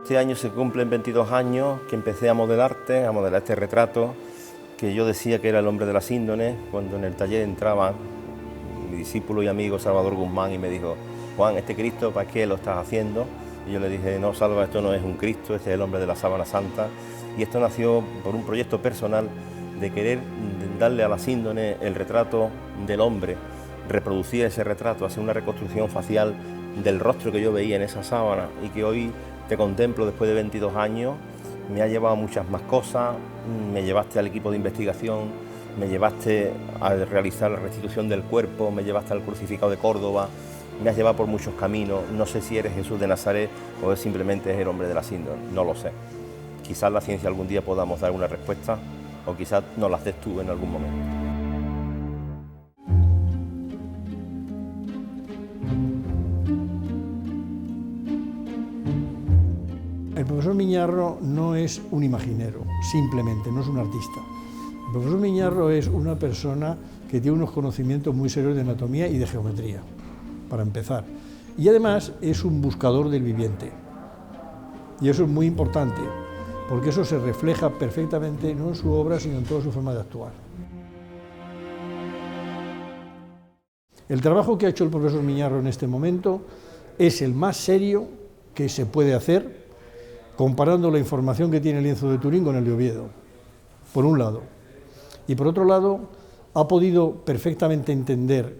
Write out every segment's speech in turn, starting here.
Este año se cumplen 22 años que empecé a modelar este retrato que yo decía que era el hombre de la síndone, cuando en el taller entraba mi discípulo y amigo Salvador Guzmán y me dijo: Juan, ¿este Cristo para qué lo estás haciendo? Y yo le dije: no, Salva, esto no es un Cristo, este es el hombre de la sábana santa. Y esto nació por un proyecto personal de querer darle a la síndone el retrato del hombre, reproducir ese retrato, hacer una reconstrucción facial del rostro que yo veía en esa sábana y que hoy te contemplo después de 22 años. Me ha llevado a muchas más cosas, me llevaste al equipo de investigación, me llevaste a realizar la restitución del cuerpo, me llevaste al crucificado de Córdoba, me has llevado por muchos caminos. No sé si eres Jesús de Nazaret o es simplemente el hombre de la síndone, no lo sé. Quizás la ciencia algún día podamos dar una respuesta o quizás nos las des tú en algún momento. El profesor Miñarro no es un imaginero, simplemente, no es un artista. El profesor Miñarro es una persona que tiene unos conocimientos muy serios de anatomía y de geometría, para empezar. Y además es un buscador del viviente. Y eso es muy importante, porque eso se refleja perfectamente no en su obra, sino en toda su forma de actuar. El trabajo que ha hecho el profesor Miñarro en este momento es el más serio que se puede hacer, comparando la información que tiene el lienzo de Turín con el de Oviedo, por un lado. Y por otro lado, ha podido perfectamente entender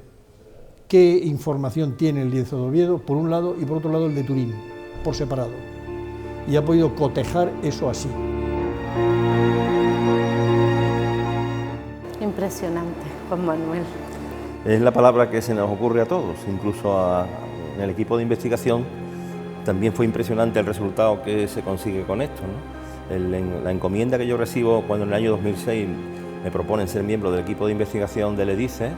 qué información tiene el lienzo de Oviedo, por un lado, y por otro lado el de Turín, por separado. Y ha podido cotejar eso así. Impresionante, Juan Manuel. Es la palabra que se nos ocurre a todos, incluso en el equipo de investigación. También fue impresionante el resultado que se consigue con esto, ¿no? La encomienda que yo recibo cuando en el año 2006 me proponen ser miembro del equipo de investigación del EDICE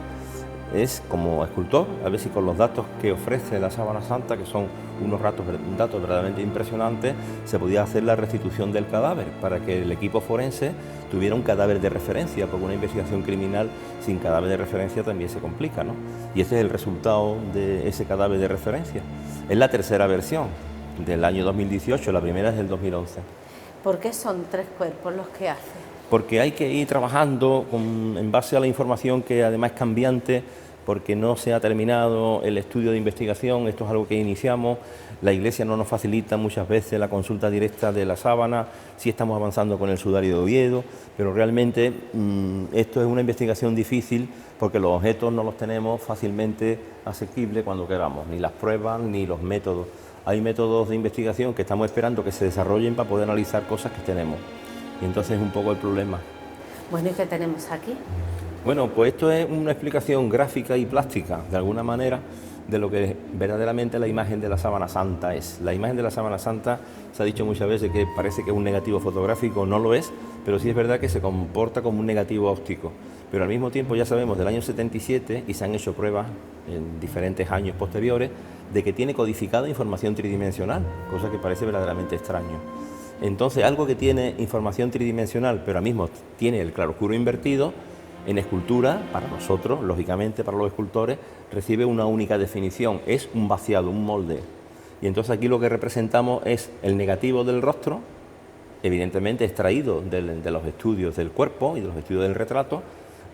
es como escultor, a ver si con los datos que ofrece la sábana santa, que son unos datos verdaderamente impresionantes, se podía hacer la restitución del cadáver para que el equipo forense tuviera un cadáver de referencia, porque una investigación criminal sin cadáver de referencia también se complica, ¿no? Y este es el resultado de ese cadáver de referencia. Es la tercera versión del año 2018, la primera es del 2011. ¿Por qué son 3 cuerpos los que hace? Porque hay que ir trabajando en base a la información que además es cambiante, porque no se ha terminado el estudio de investigación. Esto es algo que iniciamos, la Iglesia no nos facilita muchas veces la consulta directa de la sábana, sí estamos avanzando con el sudario de Oviedo, pero realmente esto es una investigación difícil porque los objetos no los tenemos fácilmente asequibles cuando queramos, ni las pruebas ni los métodos. Hay métodos de investigación que estamos esperando que se desarrollen para poder analizar cosas que tenemos. Y entonces es un poco el problema. Bueno, ¿y qué tenemos aquí? Bueno, pues esto es una explicación gráfica y plástica, de alguna manera, de lo que verdaderamente la imagen de la sábana santa es. La imagen de la sábana santa, se ha dicho muchas veces que parece que es un negativo fotográfico, no lo es, pero sí es verdad que se comporta como un negativo óptico. Pero al mismo tiempo ya sabemos del año 77, y se han hecho pruebas en diferentes años posteriores, de que tiene codificada información tridimensional, cosa que parece verdaderamente extraño. Entonces, algo que tiene información tridimensional, pero al mismo tiene el claroscuro invertido, en escultura, para nosotros, lógicamente para los escultores, recibe una única definición, es un vaciado, un molde. Y entonces aquí lo que representamos es el negativo del rostro, evidentemente extraído de los estudios del cuerpo y de los estudios del retrato.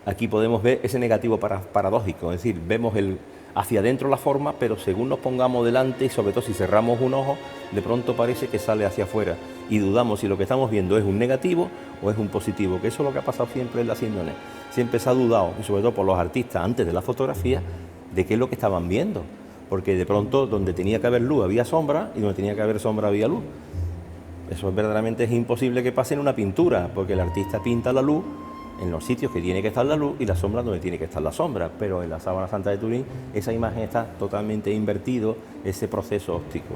Aquí podemos ver ese negativo paradójico, es decir, vemos hacia adentro la forma, pero según nos pongamos delante y sobre todo si cerramos un ojo, de pronto parece que sale hacia afuera y dudamos si lo que estamos viendo es un negativo o es un positivo, que eso es lo que ha pasado siempre en la síndone. Siempre se ha dudado, y sobre todo por los artistas antes de la fotografía, de qué es lo que estaban viendo, porque de pronto donde tenía que haber luz había sombra y donde tenía que haber sombra había luz. Eso verdaderamente es imposible que pase en una pintura, porque el artista pinta la luz en los sitios que tiene que estar la luz y la sombra donde tiene que estar la sombra, pero en la sábana santa de Turín esa imagen está totalmente invertido, ese proceso óptico.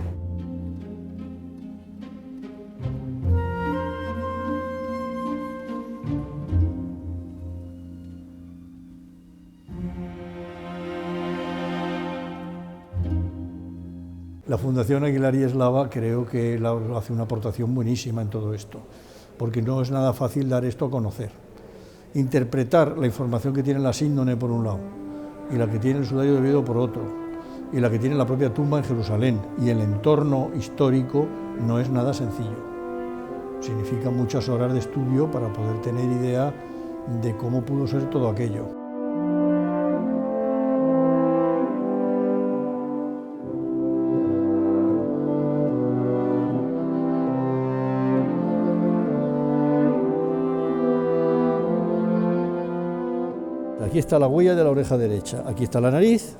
La Fundación Aguilar y Eslava creo que hace una aportación buenísima en todo esto, porque no es nada fácil dar esto a conocer. Interpretar la información que tiene la síndone por un lado y la que tiene el sudario de Oviedo por otro, y la que tiene la propia tumba en Jerusalén. Y el entorno histórico no es nada sencillo. Significa muchas horas de estudio para poder tener idea de cómo pudo ser todo aquello. Aquí está la huella de la oreja derecha, aquí está la nariz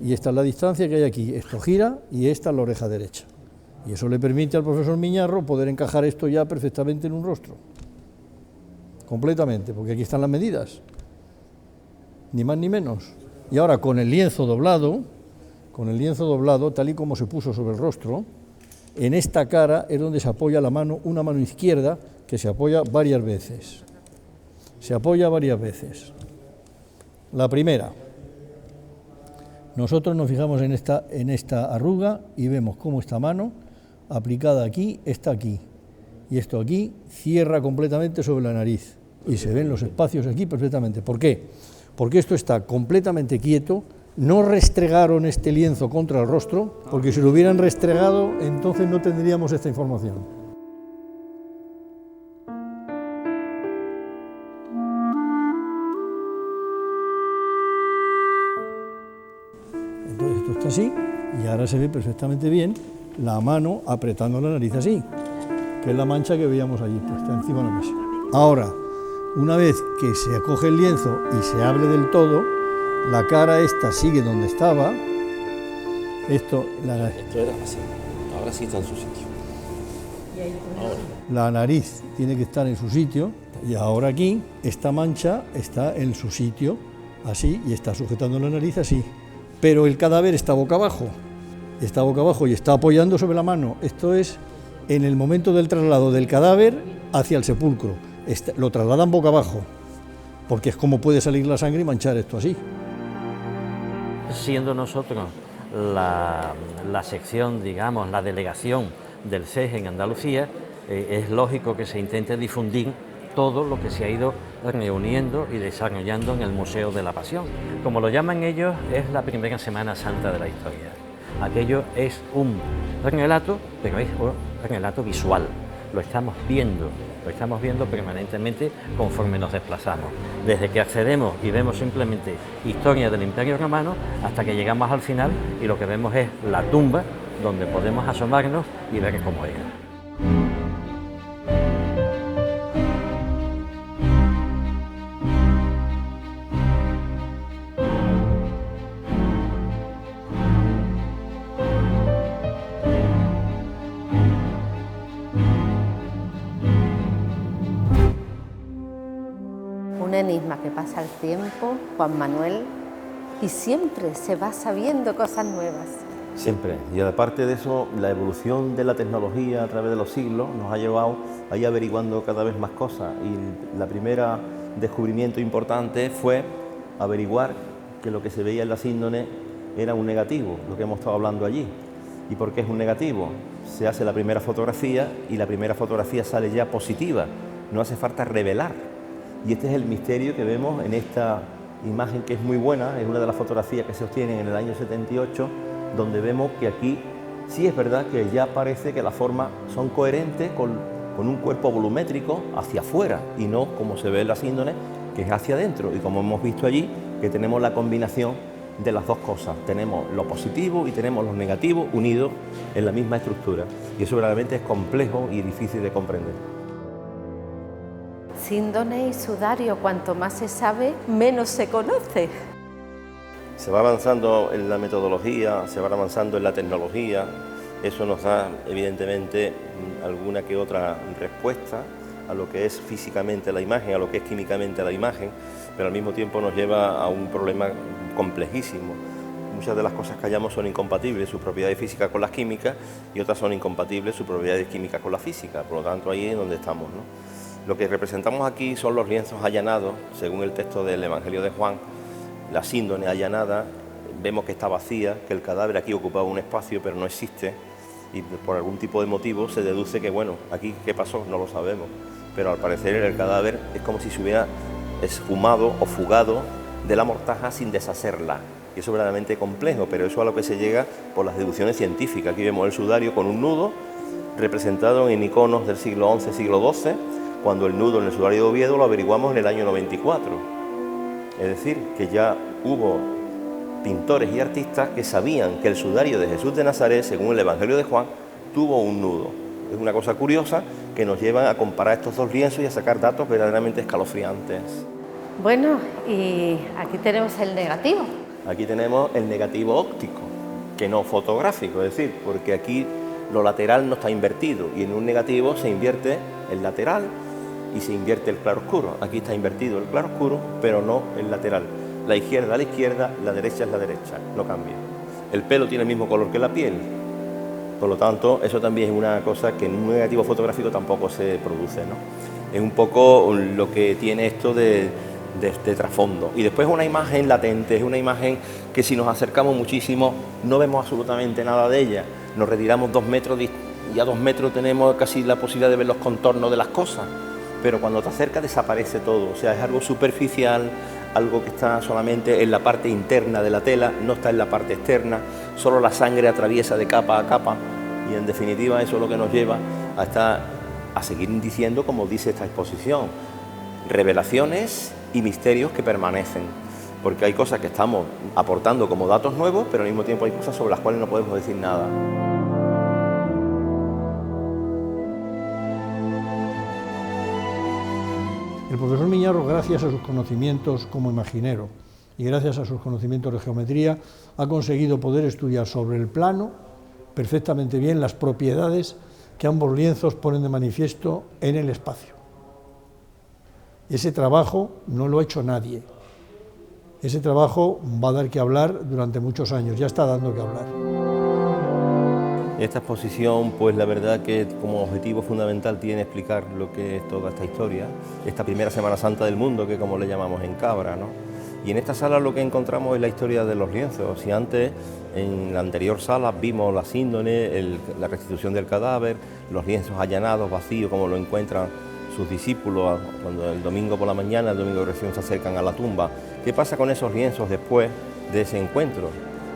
y esta es la distancia que hay aquí. Esto gira y esta es la oreja derecha. Y eso le permite al profesor Miñarro poder encajar esto ya perfectamente en un rostro. Completamente, porque aquí están las medidas. Ni más ni menos. Y ahora con el lienzo doblado, tal y como se puso sobre el rostro, en esta cara es donde se apoya la mano, una mano izquierda que se apoya varias veces. Se apoya varias veces. La primera, nosotros nos fijamos en esta arruga y vemos cómo esta mano, aplicada aquí, está aquí. Y esto aquí cierra completamente sobre la nariz. Y se ven los espacios aquí perfectamente. ¿Por qué? Porque esto está completamente quieto, no restregaron este lienzo contra el rostro, porque si lo hubieran restregado, entonces no tendríamos esta información. Entonces esto está así, y ahora se ve perfectamente bien la mano apretando la nariz así, que es la mancha que veíamos allí, puesta encima de la mesa. Ahora, una vez que se acoge el lienzo y se abre del todo, la cara esta sigue donde estaba. Esto era así, ahora sí está en su sitio. La nariz tiene que estar en su sitio, y ahora aquí, esta mancha está en su sitio, así, y está sujetando la nariz así. Pero el cadáver está boca abajo y está apoyando sobre la mano. Esto es en el momento del traslado del cadáver hacia el sepulcro. Lo trasladan boca abajo, porque es como puede salir la sangre y manchar esto así. Siendo nosotros la sección, digamos, la delegación del CES en Andalucía, es lógico que se intente difundir todo lo que se ha ido reuniendo y desarrollando en el Museo de la Pasión. Como lo llaman ellos, es la primera Semana Santa de la historia. Aquello es un relato, pero es un relato visual. Lo estamos viendo permanentemente conforme nos desplazamos. Desde que accedemos y vemos simplemente historia del Imperio Romano hasta que llegamos al final y lo que vemos es la tumba donde podemos asomarnos y ver cómo era. Un enigma que pasa el tiempo, Juan Manuel, y siempre se va sabiendo cosas nuevas. Siempre. Y aparte de eso, la evolución de la tecnología a través de los siglos nos ha llevado a ir averiguando cada vez más cosas. Y la primera descubrimiento importante fue averiguar que lo que se veía en la síndone era un negativo, lo que hemos estado hablando allí. ¿Y por qué es un negativo? Se hace la primera fotografía y la primera fotografía sale ya positiva. No hace falta revelar. Y este es el misterio que vemos en esta imagen, que es muy buena, es una de las fotografías que se obtienen en el año 78, donde vemos que aquí sí es verdad que ya parece que las formas son coherentes con un cuerpo volumétrico hacia afuera y no como se ve en la síndone, que es hacia adentro. Y como hemos visto allí, que tenemos la combinación de las dos cosas. Tenemos lo positivo y tenemos lo negativo unidos en la misma estructura. Y eso realmente es complejo y difícil de comprender. Síndone y sudario, cuanto más se sabe, menos se conoce. Se va avanzando en la metodología, se va avanzando en la tecnología, eso nos da evidentemente alguna que otra respuesta a lo que es físicamente la imagen, a lo que es químicamente la imagen, pero al mismo tiempo nos lleva a un problema complejísimo. Muchas de las cosas que hallamos son incompatibles, sus propiedades físicas con las químicas, y otras son incompatibles, sus propiedades químicas con la física, por lo tanto ahí es donde estamos, ¿no? Lo que representamos aquí son los lienzos allanados, según el texto del Evangelio de Juan. La síndone allanada, vemos que está vacía, que el cadáver aquí ocupaba un espacio, pero no existe, y por algún tipo de motivo se deduce que, bueno, aquí qué pasó, no lo sabemos, pero al parecer el cadáver es como si se hubiera esfumado o fugado de la mortaja sin deshacerla. Y eso es verdaderamente complejo, pero eso es a lo que se llega por las deducciones científicas. Aquí vemos el sudario con un nudo, representado en iconos del siglo XI, siglo XII, cuando el nudo en el sudario de Oviedo lo averiguamos en el año 94. Es decir, que ya hubo pintores y artistas que sabían que el sudario de Jesús de Nazaret, según el Evangelio de Juan, tuvo un nudo. Es una cosa curiosa que nos lleva a comparar estos dos lienzos y a sacar datos verdaderamente escalofriantes. Bueno, y aquí tenemos el negativo. Aquí tenemos el negativo óptico, que no fotográfico, es decir, porque aquí lo lateral no está invertido y en un negativo se invierte el lateral y se invierte el claroscuro. Aquí está invertido el claroscuro, pero no el lateral. La izquierda a la izquierda, la derecha es la derecha, no cambia. El pelo tiene el mismo color que la piel, por lo tanto, eso también es una cosa que en un negativo fotográfico tampoco se produce, ¿no? Es un poco lo que tiene esto de trasfondo. Y después una imagen latente, es una imagen que si nos acercamos muchísimo no vemos absolutamente nada de ella. Nos retiramos 2 metros y a 2 metros tenemos casi la posibilidad de ver los contornos de las cosas. Pero cuando te acercas desaparece todo, o sea, es algo superficial, algo que está solamente en la parte interna de la tela, no está en la parte externa, solo la sangre atraviesa de capa a capa y en definitiva eso es lo que nos lleva a seguir diciendo, como dice esta exposición, revelaciones y misterios que permanecen, porque hay cosas que estamos aportando como datos nuevos, pero al mismo tiempo hay cosas sobre las cuales no podemos decir nada. El profesor Miñarro, gracias a sus conocimientos como imaginero y gracias a sus conocimientos de geometría, ha conseguido poder estudiar sobre el plano perfectamente bien las propiedades que ambos lienzos ponen de manifiesto en el espacio. Ese trabajo no lo ha hecho nadie. Ese trabajo va a dar que hablar durante muchos años, ya está dando que hablar. Esta exposición, pues la verdad que como objetivo fundamental tiene explicar lo que es toda esta historia, esta primera Semana Santa del mundo, que como le llamamos en Cabra, ¿no? Y en esta sala lo que encontramos es la historia de los lienzos. Si antes, en la anterior sala, vimos la síndone, la restitución del cadáver, los lienzos allanados, vacíos, como lo encuentran sus discípulos cuando el domingo por la mañana, el domingo de resurrección, se acercan a la tumba. ¿Qué pasa con esos lienzos después de ese encuentro?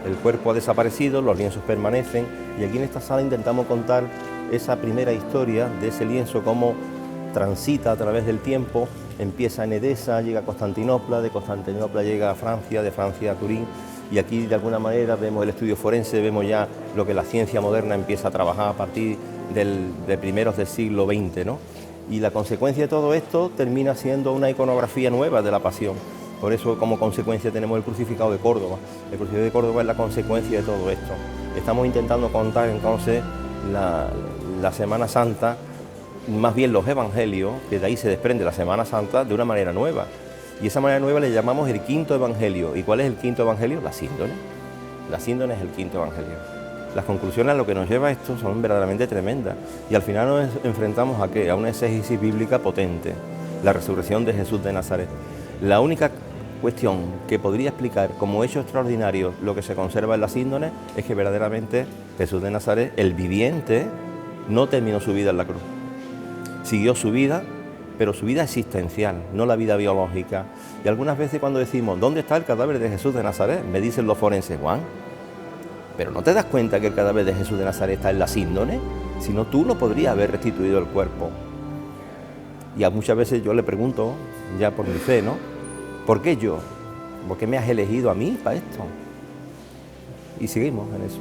El cuerpo ha desaparecido, los lienzos permanecen y aquí en esta sala intentamos contar esa primera historia de ese lienzo, cómo transita a través del tiempo, empieza en Edesa, llega a Constantinopla, de Constantinopla llega a Francia, de Francia a Turín y aquí de alguna manera vemos el estudio forense, vemos ya lo que la ciencia moderna empieza a trabajar a partir de primeros del siglo XX, ¿no? Y la consecuencia de todo esto termina siendo una iconografía nueva de la Pasión. Por eso, como consecuencia, tenemos el crucificado de Córdoba. El crucificado de Córdoba es la consecuencia de todo esto. Estamos intentando contar entonces la Semana Santa, más bien los evangelios, que de ahí se desprende la Semana Santa, de una manera nueva. Y esa manera nueva le llamamos el quinto evangelio. ¿Y cuál es el quinto evangelio? La síndone. La síndone es el quinto evangelio. Las conclusiones a lo que nos lleva esto son verdaderamente tremendas. Y al final nos enfrentamos ¿a qué? A una exégesis bíblica potente. La resurrección de Jesús de Nazaret. La única cuestión que podría explicar como hecho extraordinario lo que se conserva en la síndone es que verdaderamente Jesús de Nazaret, el viviente, no terminó su vida en la cruz. Siguió su vida, pero su vida existencial, no la vida biológica. Y algunas veces cuando decimos, ¿dónde está el cadáver de Jesús de Nazaret?, me dicen los forenses, Juan, ¿pero no te das cuenta que el cadáver de Jesús de Nazaret está en la síndone? Si no, tú no podrías haber restituido el cuerpo. Y a muchas veces yo le pregunto, ya por mi fe, ¿no?, ¿por qué yo? ¿Por qué me has elegido a mí para esto? Y seguimos en eso.